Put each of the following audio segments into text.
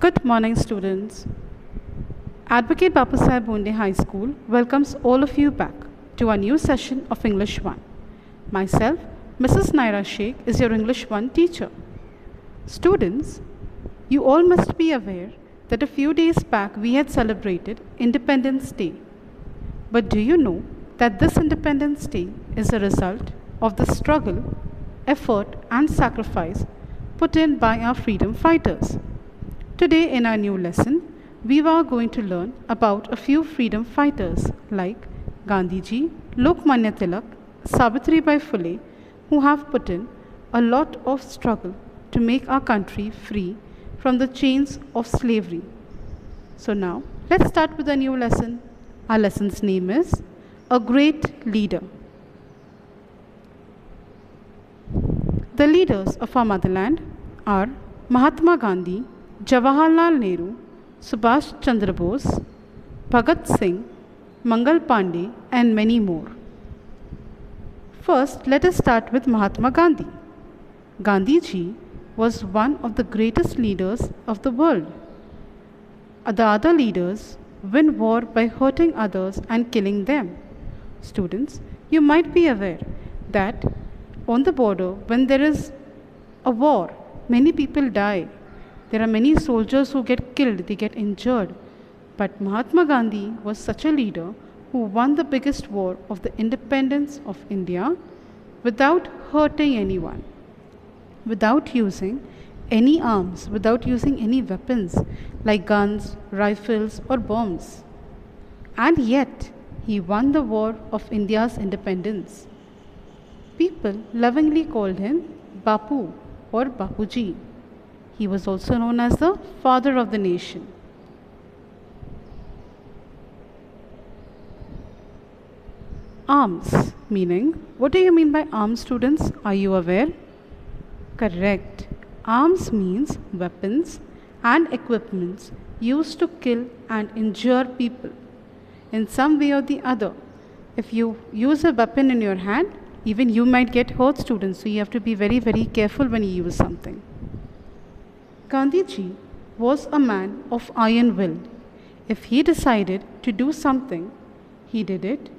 Good morning, students. Advocate Babasaheb Bonde High School welcomes all of you back to our new session of English 1. Myself, Mrs. Naira Sheikh, is your English 1 teacher. Students, you all must be aware that a few days back we had celebrated Independence Day. But do you know that this Independence Day is a result of the struggle, effort, and sacrifice put in by our freedom fighters? Today, in our new lesson, we are going to learn about a few freedom fighters like Gandhiji, Lokmanya Tilak, Savitribai Phule, who have put in a lot of struggle to make our country free from the chains of slavery. So now, let's start with a new lesson. Our lesson's name is A Great Leader. The leaders of our motherland are Mahatma Gandhi, Jawaharlal Nehru, Subhash Chandra Bose, Bhagat Singh, Mangal Pandey, and many more. First, let us start with Mahatma Gandhi. Gandhiji was one of the greatest leaders of the world. The other leaders win war by hurting others and killing them. Students, you might be aware that on the border, when there is a war, many people die. There are many soldiers who get killed, they get injured. But Mahatma Gandhi was such a leader who won the biggest war of the independence of India without hurting anyone, without using any arms, without using any weapons like guns, rifles, or bombs. And yet, he won the war of India's independence. People lovingly called him Bapu or Bapuji. He was also known as the father of the nation. Arms, meaning, what do you mean by arms, students? Are you aware? Correct. Arms means weapons and equipments used to kill and injure people in some way or the other. If you use a weapon in your hand, even you might get hurt, students, so you have to be very, very careful when you use something. Gandhiji was a man of iron will. If he decided to do something, he did it.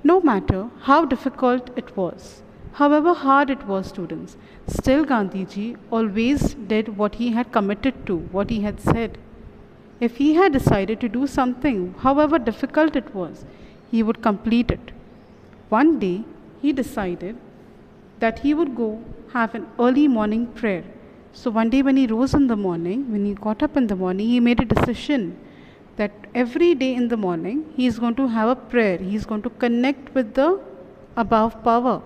No matter how difficult it was, however hard it was, students, still Gandhiji always did what he had committed to, what he had said. If he had decided to do something, however difficult it was, he would complete it. One day, he decided that he would go have an early morning prayer. So one day when he rose in the morning, when he got up in the morning, he made a decision that every day in the morning, he is going to have a prayer. He is going to connect with the above power.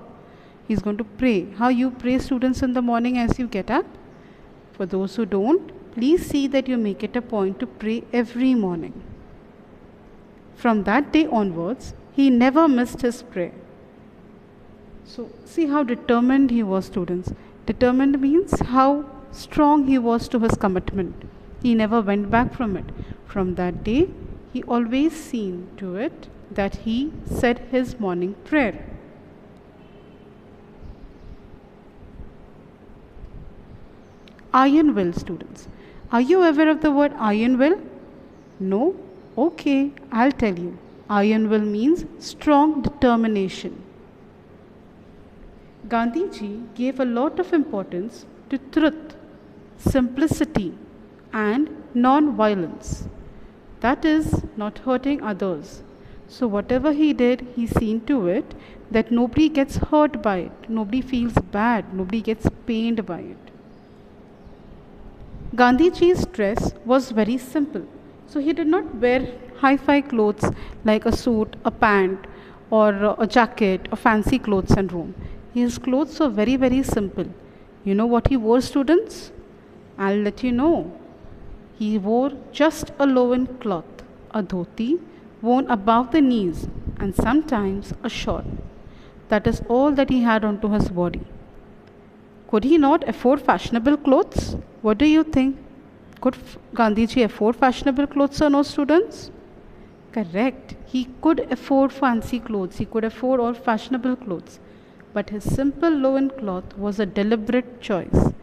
He is going to pray. How you pray, students, in the morning as you get up? For those who don't, please see that you make it a point to pray every morning. From that day onwards, he never missed his prayer. So, see how determined he was, students. Determined means how strong he was to his commitment. He never went back from it. From that day, he always seen to it that he said his morning prayer. Iron will, students. Are you aware of the word iron will? No? Okay, I'll tell you. Iron will means strong determination. Gandhiji gave a lot of importance to truth, simplicity, and non-violence. That is, not hurting others. So whatever he did, he seen to it that nobody gets hurt by it, nobody feels bad, nobody gets pained by it. Gandhiji's dress was very simple. So he did not wear hi-fi clothes like a suit, a pant, or a jacket, or fancy clothes and roam. His clothes were very, very simple. You know what he wore, students? I'll let you know. He wore just a loin cloth, a dhoti, worn above the knees, and sometimes a shawl. That is all that he had onto his body. Could he not afford fashionable clothes? What do you think? Could Gandhiji afford fashionable clothes or no, students? Correct. He could afford fancy clothes. He could afford all fashionable clothes. But his simple loincloth was a deliberate choice.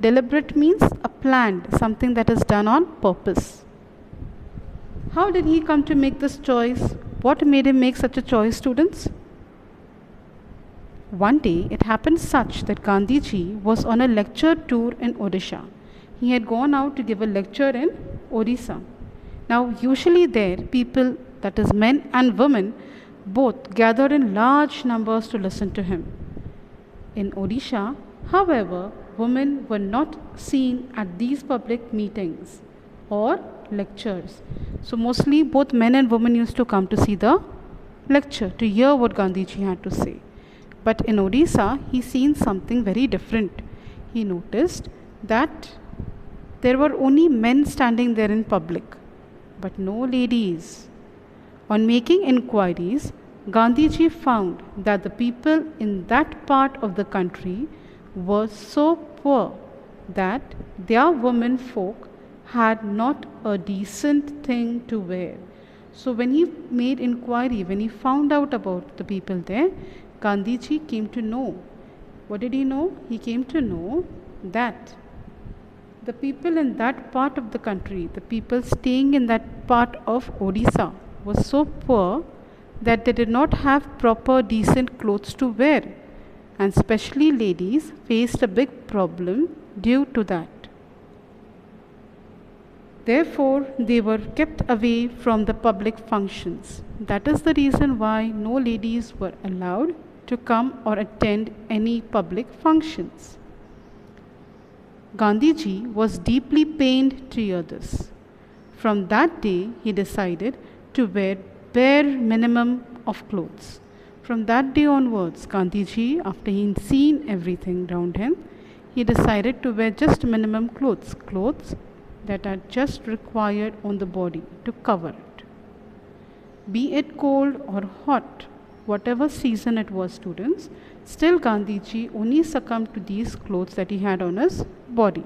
Deliberate means a planned, something that is done on purpose. How did he come to make this choice? What made him make such a choice, students? One day it happened such that Gandhiji was on a lecture tour in Odisha. He had gone out to give a lecture in Odisha. Now, usually there, people, that is men and women, both gathered in large numbers to listen to him. In Odisha, however, women were not seen at these public meetings or lectures. So, mostly both men and women used to come to see the lecture, to hear what Gandhiji had to say. But in Odisha, he seen something very different. He noticed that there were only men standing there in public, but no ladies. On making inquiries, Gandhiji found that the people in that part of the country were so poor that their women folk had not a decent thing to wear. So when he made inquiry, when he found out about the people there, Gandhiji came to know. What did he know? He came to know that the people in that part of the country, the people staying in that part of Odisha, was so poor that they did not have proper decent clothes to wear, and especially ladies faced a big problem due to that. Therefore, they were kept away from the public functions. That is the reason why no ladies were allowed to come or attend any public functions. Gandhiji was deeply pained to hear this. From that day, he decided to wear bare minimum of clothes. From that day onwards, Gandhiji, after he seen everything around him, he decided to wear just minimum clothes, clothes that are just required on the body to cover it. Be it cold or hot, whatever season it was, students, still Gandhiji only succumbed to these clothes that he had on his body.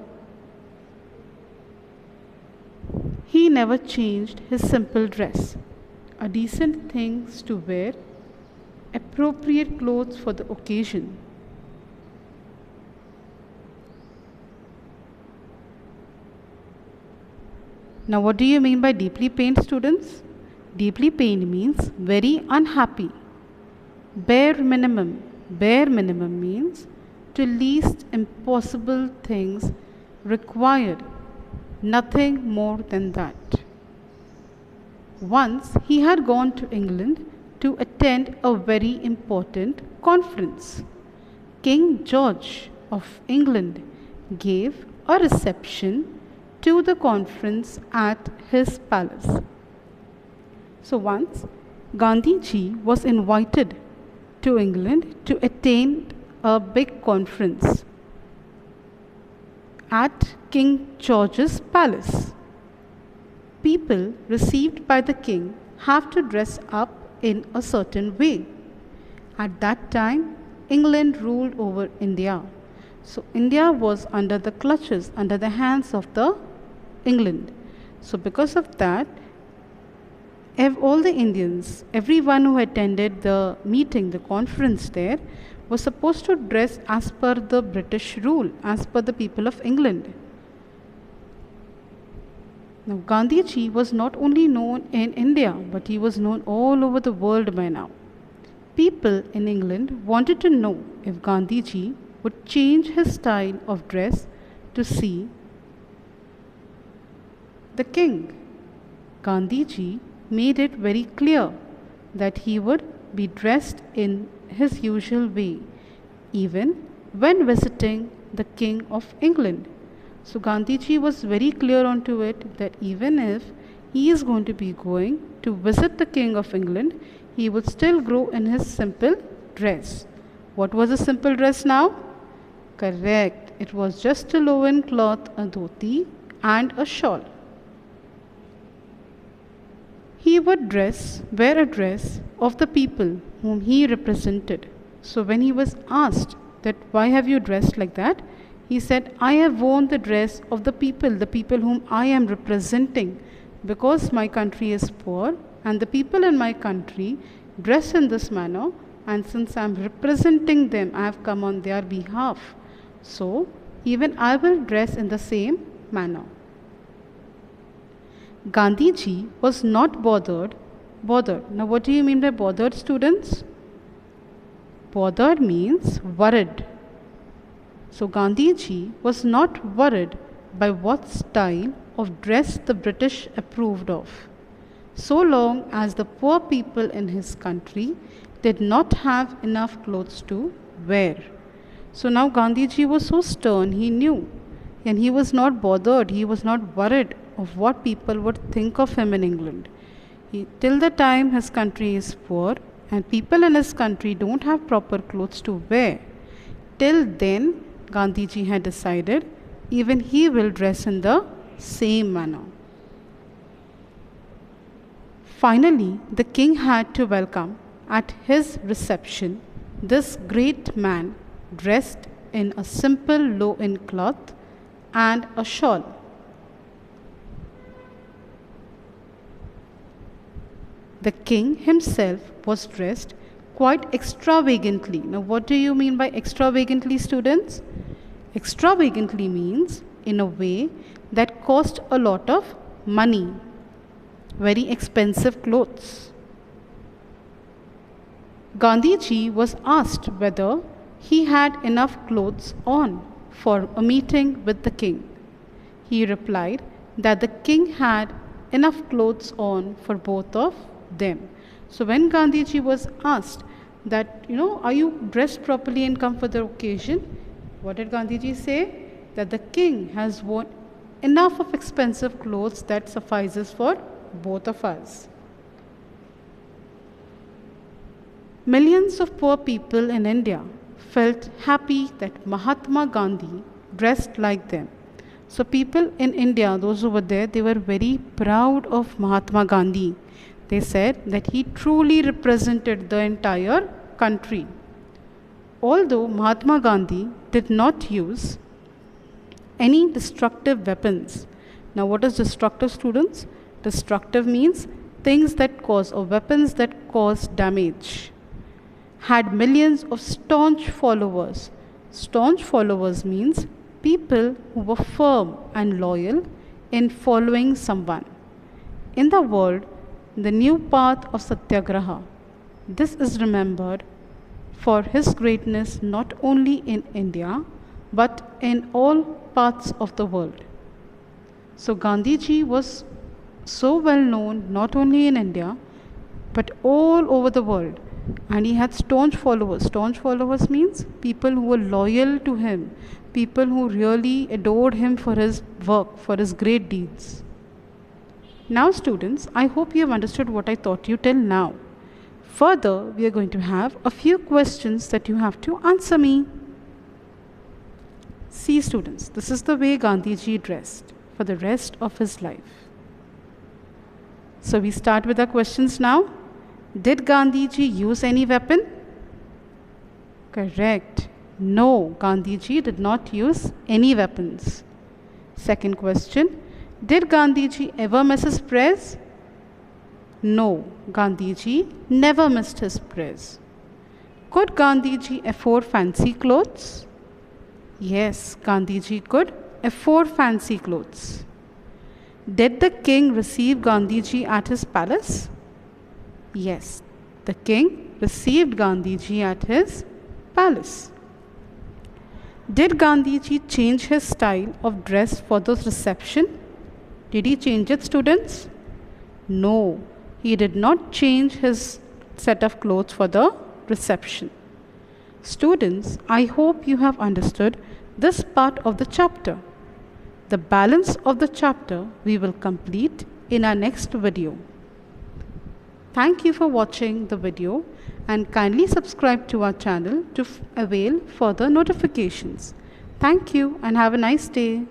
He never changed his simple dress, a decent things to wear, appropriate clothes for the occasion. Now, what do you mean by deeply pained, students? Deeply pained means very unhappy. Bare minimum. Bare minimum means to least impossible things required. Nothing more than that. Once he had gone to England to attend a very important conference. King George of England gave a reception to the conference at his palace. So once Gandhiji was invited to England to attend a big conference at King George's palace. People received by the king have to dress up in a certain way. At that time, England ruled over India. So India was under the clutches, under the hands of the England. So because of that, all the Indians, everyone who attended the meeting, the conference there, was supposed to dress as per the British rule, as per the people of England. Now, Gandhiji was not only known in India, but he was known all over the world by now. People in England wanted to know if Gandhiji would change his style of dress to see the king. Gandhiji made it very clear that he would be dressed in his usual way, even when visiting the King of England. So Gandhiji was very clear onto it that even if he is going to be going to visit the King of England, he would still go in his simple dress. What was a simple dress now? Correct. It was just a loin cloth, a dhoti and a shawl. He would wear a dress of the people whom he represented. So when he was asked that why have you dressed like that, he said, I have worn the dress of the people whom I am representing, because my country is poor and the people in my country dress in this manner, and since I am representing them, I have come on their behalf. So Even I will dress in the same manner. Gandhiji was not bothered. Now, what do you mean by bothered, students? Bothered means worried. So, Gandhiji was not worried by what style of dress the British approved of, so long as the poor people in his country did not have enough clothes to wear. So now Gandhiji was so stern, he knew, and he was not bothered, he was not worried of what people would think of him in England. Till the time his country is poor and people in his country don't have proper clothes to wear, till then Gandhiji had decided even he will dress in the same manner. Finally, the king had to welcome at his reception this great man dressed in a simple loin cloth and a shawl. The king himself was dressed quite extravagantly. Now, what do you mean by extravagantly, students? Extravagantly means in a way that cost a lot of money, very expensive clothes. Gandhiji was asked whether he had enough clothes on for a meeting with the king. He replied that the king had enough clothes on for both of them. So when Gandhiji was asked that, are you dressed properly and come for the occasion? What did Gandhiji say? That the king has worn enough of expensive clothes that suffices for both of us. Millions of poor people in India felt happy that Mahatma Gandhi dressed like them. So people in India, those who were there, they were very proud of Mahatma Gandhi. They said that he truly represented the entire country. Although Mahatma Gandhi did not use any destructive weapons. Now, what is destructive, students? Destructive means things that cause or weapons that cause damage. Had millions of staunch followers. Staunch followers means people who were firm and loyal in following someone. In the world, the new path of Satyagraha. This is remembered for his greatness not only in India but in all parts of the world. So Gandhiji was so well known not only in India but all over the world, and he had staunch followers. Staunch followers means people who were loyal to him, people who really adored him for his work, for his great deeds. Now students, I hope you have understood what I taught you till now. Further, we are going to have a few questions that you have to answer me. See students, this is the way Gandhiji dressed for the rest of his life. So we start with our questions now. Did Gandhiji use any weapon? Correct. No, Gandhiji did not use any weapons. Second question. Did Gandhiji ever miss his prayers? No, Gandhiji never missed his prayers. Could Gandhiji afford fancy clothes? Yes, Gandhiji could afford fancy clothes. Did the king receive Gandhiji at his palace? Yes, the king received Gandhiji at his palace. Did Gandhiji change his style of dress for the reception? Did he change it, students? No, he did not change his set of clothes for the reception. Students, I hope you have understood this part of the chapter. The balance of the chapter we will complete in our next video. Thank you for watching the video and kindly subscribe to our channel to avail further notifications. Thank you and have a nice day.